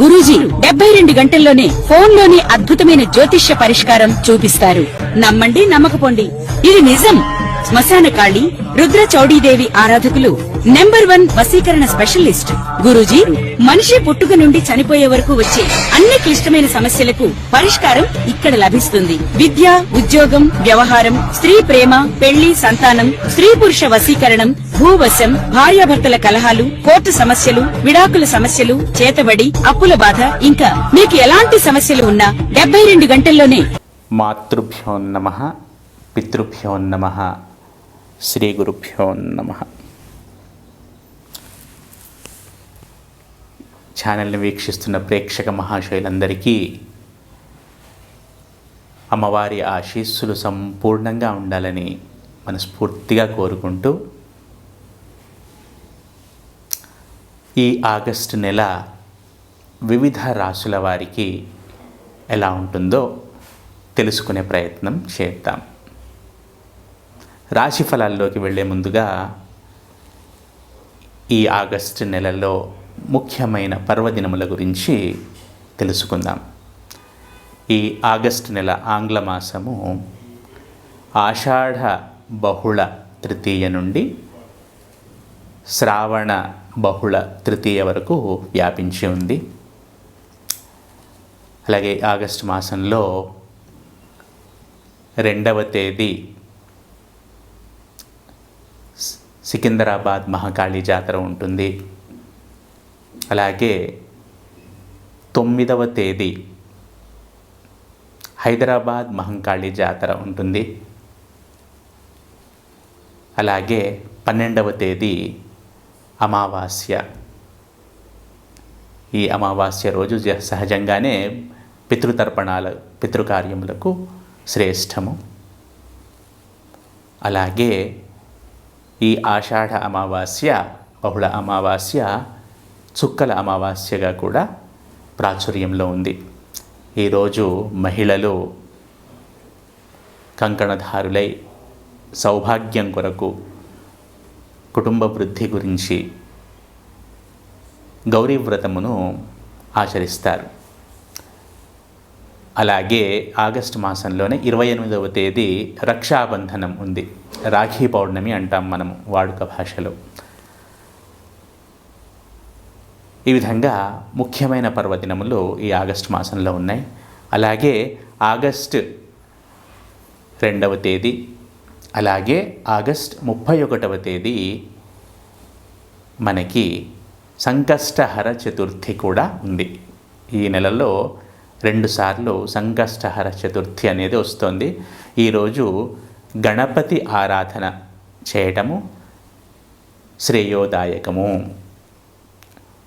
గురూజీ 72 గంటల్లోనే ఫోన్లోని అద్భుతమైన జ్యోతిష్య పరిష్కారం చూపిస్తారు. నమ్మండి, నమ్మకపోండి, ఇది నిజం. శ్మశాన కాళి రుద్ర చౌడీదేవి ఆరాధకులు నంబర్ 1 వశీకరణ స్పెషలిస్ట్ గురూజీ. మనిషి పుట్టుక నుండి చనిపోయే వరకు వచ్చే అన్ని క్లిష్టమైన సమస్యలకు పరిష్కారం ఇక్కడ లభిస్తుంది. విద్య, ఉద్యోగం, వ్యవహారం, స్త్రీ ప్రేమ, పెళ్లి, సంతానం, స్త్రీ పురుష వశీకరణం, భూవశం, భార్యాభర్తల కలహాలు, కోర్టు సమస్యలు, విడాకుల సమస్యలు, చేతబడి, అప్పుల బాధ, ఇంకా మీకు ఎలాంటి సమస్యలు ఉన్నా 72 గంటల్లోనే. మాతృభ్యో నమః, పితృభ్యో నమః, శ్రీ గురుభ్యో నమః. ఛానల్ని వీక్షిస్తున్న ప్రేక్షక మహాశయులందరికీ అమ్మవారి ఆశీస్సులు సంపూర్ణంగా ఉండాలని మనస్ఫూర్తిగా కోరుకుంటూ, ఈ ఆగస్టు నెల వివిధ రాశుల వారికి ఎలా ఉంటుందో తెలుసుకునే ప్రయత్నం చేద్దాం. రాశి ఫలాల్లోకి వెళ్ళే ముందుగా ఈ ఆగస్టు నెలలో ముఖ్యమైన పర్వదినముల గురించి తెలుసుకుందాం. ఈ ఆగస్టు నెల ఆంగ్ల మాసము ఆషాఢ బహుళ తృతీయ నుండి శ్రావణ బహుళ తృతీయ వరకు వ్యాపించి ఉంది. అలాగే ఆగస్టు మాసంలో 2వ తేదీ సికింద్రాబాద్ మహాకాళి జాతర ఉంటుంది. అలాగే 9వ తేదీ హైదరాబాద్ మహంకాళి జాతర ఉంటుంది. అలాగే 12వ తేదీ అమావాస్య. ఈ అమావాస్య రోజు సహజంగానే పితృకార్యములకు శ్రేష్టము. అలాగే ఈ ఆషాఢ అమావాస్య, బహుళ అమావాస్య, చుక్కల అమావాస్యగా కూడా ప్రాచుర్యంలో ఉంది. ఈరోజు మహిళలు కంకణధారులై సౌభాగ్యం కొరకు, కుటుంబ వృద్ధి గురించి గౌరీ వ్రతమును ఆచరిస్తారు. అలాగే ఆగస్టు మాసంలోనే 28వ తేదీ రక్షాబంధనం ఉంది. రాఖీ పౌర్ణమి అంటాం మనము వాడుక భాషలో. ఈ విధంగా ముఖ్యమైన పర్వదినములు ఈ ఆగస్టు మాసంలో ఉన్నాయి. అలాగే ఆగస్టు 2వ తేదీ, అలాగే ఆగస్టు 31వ తేదీ మనకి సంకష్టహర చతుర్థి కూడా ఉంది. ఈ నెలలో 2 సార్లు సంకష్టహర చతుర్థి అనేది వస్తుంది. ఈరోజు గణపతి ఆరాధన చేయటము శ్రేయోదాయకము.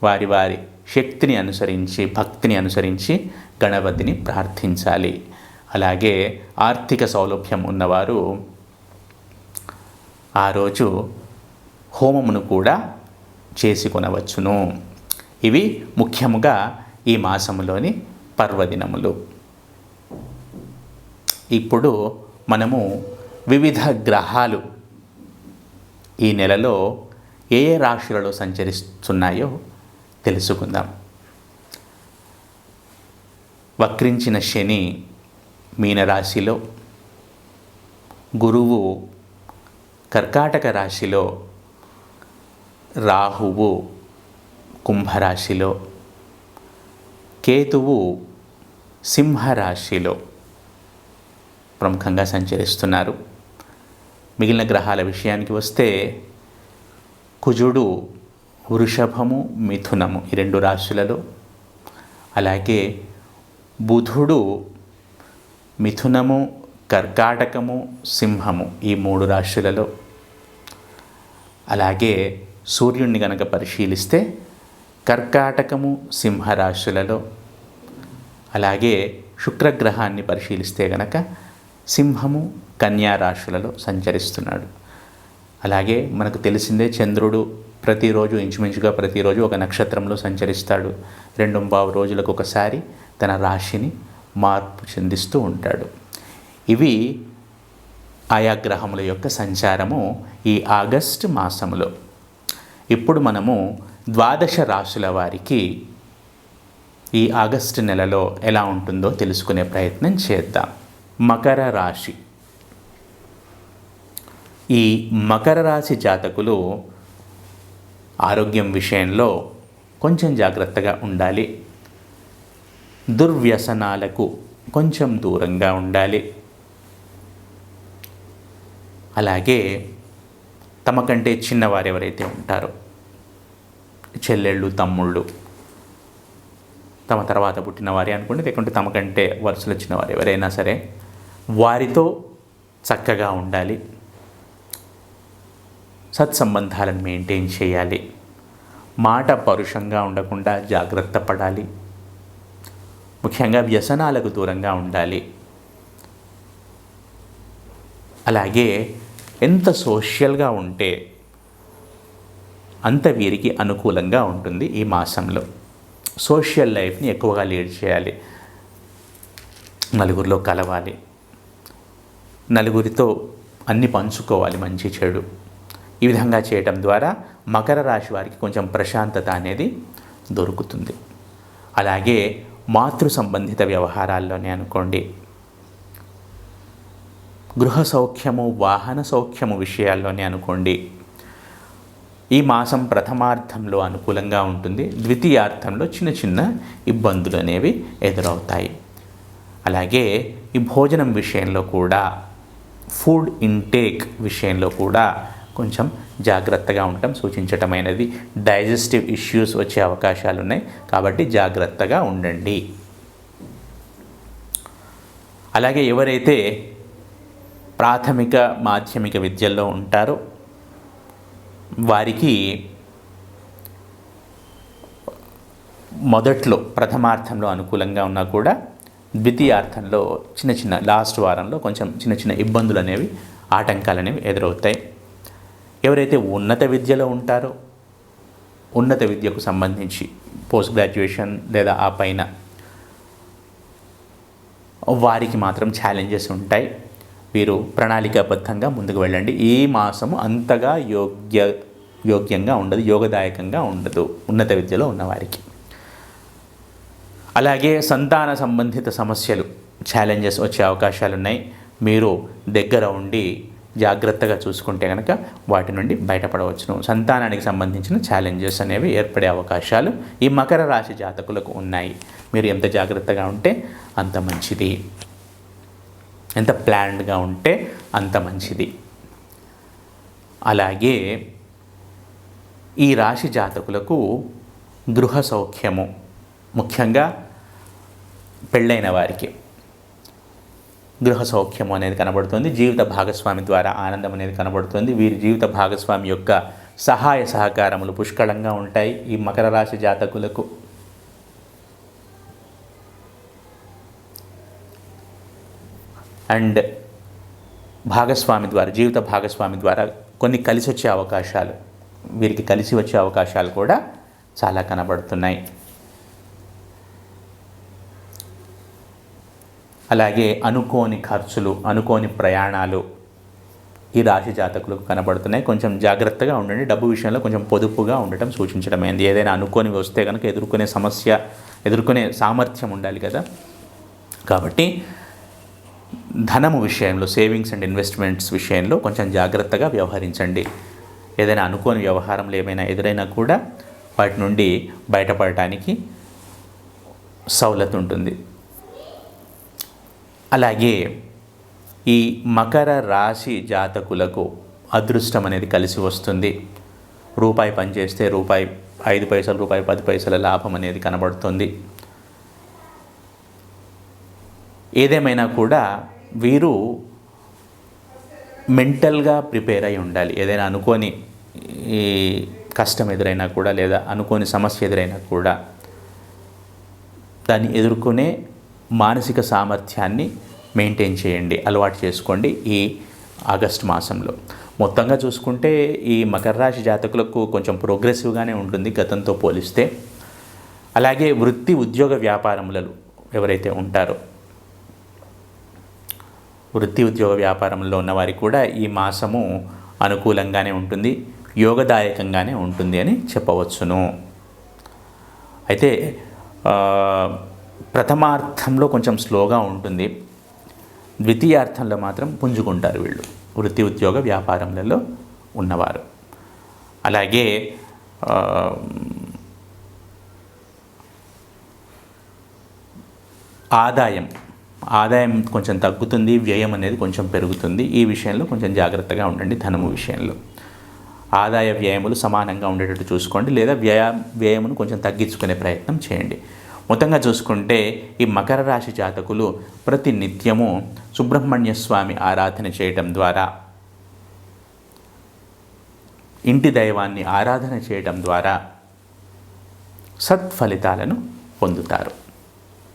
వారి వారి శక్తిని అనుసరించి, భక్తిని అనుసరించి గణపతిని ప్రార్థించాలి. అలాగే ఆర్థిక సౌలభ్యం ఉన్నవారు ఆ రోజు హోమమును కూడా చేసుకొనవచ్చును. ఇవి ముఖ్యముగా ఈ మాసములోని పర్వదినములు. ఇప్పుడు మనము వివిధ గ్రహాలు ఈ నెలలో ఏ ఏ రాశులలో సంచరిస్తున్నాయో తెలుసుకుందాం. వక్రించిన శని మీనరాశిలో, గురువు కర్కాటక రాశిలో, రాహువు కుంభరాశిలో, కేతువు సింహరాశిలో ప్రముఖంగా సంచరిస్తున్నారు. మిగిలిన గ్రహాల విషయానికి వస్తే కుజుడు వృషభము, మిథునము ఈ 2 రాశులలో, అలాగే బుధుడు మిథునము, కర్కాటకము, సింహము ఈ 3 రాశులలో, అలాగే సూర్యుడిని గనక పరిశీలిస్తే కర్కాటకము, సింహరాశులలో, అలాగే శుక్రగ్రహాన్ని పరిశీలిస్తే గనక సింహము, కన్యా రాశులలో సంచరిస్తున్నాడు. అలాగే మనకు తెలిసిందే చంద్రుడు ప్రతిరోజు ఇంచుమించుగా ప్రతిరోజు ఒక నక్షత్రంలో సంచరిస్తాడు. 2.25 రోజులకు ఒకసారి తన రాశిని మార్పు చెందిస్తూ ఉంటాడు. ఇవి ఆయా గ్రహముల యొక్క సంచారము ఈ ఆగస్టు మాసములో. ఇప్పుడు మనము 12 రాశుల వారికి ఈ ఆగస్టు నెలలో ఎలా ఉంటుందో తెలుసుకునే ప్రయత్నం చేద్దాం. మకర రాశి. ఈ మకర రాశి జాతకులు ఆరోగ్యం విషయంలో కొంచెం జాగ్రత్తగా ఉండాలి. దుర్వ్యసనాలకు కొంచెం దూరంగా ఉండాలి. అలాగే తమకంటే చిన్నవారు ఎవరైతే ఉంటారో, చెల్లెళ్ళు, తమ్ముళ్ళు, తమ తర్వాత పుట్టిన వారి అనుకోండి, లేకుంటే తమకంటే వరుసలు వచ్చిన వారు ఎవరైనా సరే, వారితో చక్కగా ఉండాలి. సత్సంబంధాలను మెయింటైన్ చేయాలి. మాట పరుషంగా ఉండకుండా జాగ్రత్త పడాలి. ముఖ్యంగా వ్యసనాలకు దూరంగా ఉండాలి. అలాగే ఎంత సోషల్గా ఉంటే అంత వీరికి అనుకూలంగా ఉంటుంది. ఈ మాసంలో సోషల్ లైఫ్ని ఎక్కువగా లీడ్ చేయాలి. నలుగురిలో కలవాలి, నలుగురితో అన్ని పంచుకోవాలి, మంచి చెడు. ఈ విధంగా చేయటం ద్వారా మకర రాశి వారికి కొంచెం ప్రశాంతత అనేది దొరుకుతుంది. అలాగే మాతృ సంబంధిత వ్యవహారాల్లోనే అనుకోండి, గృహ సౌఖ్యము, వాహన సౌఖ్యము విషయాల్లోనే అనుకోండి, ఈ మాసం ప్రథమార్థంలో అనుకూలంగా ఉంటుంది. ద్వితీయార్థంలో చిన్న చిన్న ఇబ్బందులు అనేవి ఎదురవుతాయి. అలాగే ఈ భోజనం విషయంలో కూడా, ఫుడ్ ఇంటేక్ విషయంలో కూడా కొంచెం జాగ్రత్తగా ఉండటం సూచించటమైనది. డైజెస్టివ్ ఇష్యూస్ వచ్చే అవకాశాలు ఉన్నాయి, కాబట్టి జాగ్రత్తగా ఉండండి. అలాగే ఎవరైతే ప్రాథమిక మాధ్యమిక విద్యల్లో ఉంటారో వారికి మొదట్లో ప్రథమార్థంలో అనుకూలంగా ఉన్నా కూడా ద్వితీయార్థంలో చిన్న చిన్న లాస్ట్ వారంలో కొంచెం చిన్న చిన్న ఇబ్బందులు అనేవి, ఆటంకాలు అనేవి ఎదురవుతాయి. ఎవరైతే ఉన్నత విద్యలో ఉంటారో, ఉన్నత విద్యకు సంబంధించి పోస్ట్ గ్రాడ్యుయేషన్ లేదా ఆ పైన, వారికి మాత్రం ఛాలెంజెస్ ఉంటాయి. వీరు ప్రణాళికాబద్ధంగా ముందుకు వెళ్ళండి. ఈ మాసము అంతగా యోగ్యంగా ఉండదు, యోగదాయకంగా ఉండదు ఉన్నత విద్యలో ఉన్నవారికి. అలాగే సంతాన సంబంధిత సమస్యలు, ఛాలెంజెస్ వచ్చే అవకాశాలు ఉన్నాయి. మీరు దగ్గర ఉండి జాగ్రత్తగా చూసుకుంటే కనుక వాటి నుండి బయటపడవచ్చును. సంతానానికి సంబంధించిన ఛాలెంజెస్ అనేవి ఏర్పడే అవకాశాలు ఈ మకర రాశి జాతకులకు ఉన్నాయి. మీరు ఎంత జాగ్రత్తగా ఉంటే అంత మంచిది, ఎంత ప్లాన్డ్గా ఉంటే అంత మంచిది. అలాగే ఈ రాశి జాతకులకు గృహ సౌఖ్యము, ముఖ్యంగా పెళ్ళైన వారికి గృహ సౌఖ్యము అనేది కనబడుతుంది. జీవిత భాగస్వామి ద్వారా ఆనందం అనేది కనబడుతుంది. వీరి జీవిత భాగస్వామి యొక్క సహాయ సహకారములు పుష్కలంగా ఉంటాయి ఈ మకర రాశి జాతకులకు. అండ్ భాగస్వామి ద్వారా, జీవిత భాగస్వామి ద్వారా కొన్ని కలిసి వచ్చే అవకాశాలు, వీరికి కలిసి వచ్చే అవకాశాలు కూడా చాలా కనబడుతున్నాయి. అలాగే అనుకోని ఖర్చులు, అనుకోని ప్రయాణాలు ఈ రాశి జాతకులకు కనబడుతున్నాయి. కొంచెం జాగ్రత్తగా ఉండండి. డబ్బు విషయంలో కొంచెం పొదుపుగా ఉండటం సూచించడమైంది. ఏదైనా అనుకోని వస్తే కనుక ఎదుర్కొనే సామర్థ్యం ఉండాలి కదా. కాబట్టి ధనము విషయంలో, సేవింగ్స్ అండ్ ఇన్వెస్ట్మెంట్స్ విషయంలో కొంచెం జాగ్రత్తగా వ్యవహరించండి. ఏదైనా అనుకోని వ్యవహారంలో ఏమైనా ఎదురైనా కూడా వాటి నుండి బయటపడటానికి సౌలత్ ఉంటుంది. అలాగే ఈ మకర రాశి జాతకులకు అదృష్టం అనేది కలిసి వస్తుంది. రూపాయి పనిచేస్తే రూపాయి 5 పైసలు, రూపాయి 10 పైసల లాభం అనేది కనబడుతుంది. ఏదేమైనా కూడా వీరు మెంటల్గా ప్రిపేర్ అయి ఉండాలి. ఏదైనా అనుకోని ఈ కష్టం ఎదురైనా కూడా, లేదా అనుకోని సమస్య ఎదురైనా కూడా దాన్ని ఎదుర్కొనే మానసిక సామర్థ్యాన్ని మెయింటైన్ చేయండి, అలవాటు చేసుకోండి ఈ ఆగస్ట్ మాసంలో. మొత్తంగా చూసుకుంటే ఈ మకర రాశి జాతకులకు కొంచెం ప్రోగ్రెసివ్గానే ఉంటుంది గతంతో పోలిస్తే. అలాగే వృత్తి ఉద్యోగ వ్యాపారములలో ఎవరైతే ఉంటారో, వృత్తి ఉద్యోగ వ్యాపారంలో ఉన్నవారికి కూడా ఈ మాసము అనుకూలంగానే ఉంటుంది, యోగదాయకంగానే ఉంటుంది అని చెప్పవచ్చును. అయితే ప్రథమార్థంలో కొంచెం స్లోగా ఉంటుంది, ద్వితీయార్థంలో మాత్రం పుంజుకుంటారు వీళ్ళు, వృత్తి ఉద్యోగ వ్యాపారములలో ఉన్నవారు. అలాగే ఆదాయం కొంచెం తగ్గుతుంది, వ్యయం అనేది కొంచెం పెరుగుతుంది. ఈ విషయంలో కొంచెం జాగ్రత్తగా ఉండండి. ధనము విషయంలో ఆదాయ వ్యయములు సమానంగా ఉండేటట్టు చూసుకోండి, లేదా వ్యయమును కొంచెం తగ్గించుకునే ప్రయత్నం చేయండి. మొత్తంగా చూసుకుంటే ఈ మకర రాశి జాతకులు ప్రతి నిత్యము సుబ్రహ్మణ్య స్వామి ఆరాధన చేయటం ద్వారా, ఇంటి దైవాన్ని ఆరాధన చేయటం ద్వారా సత్ఫలితాలను పొందుతారు.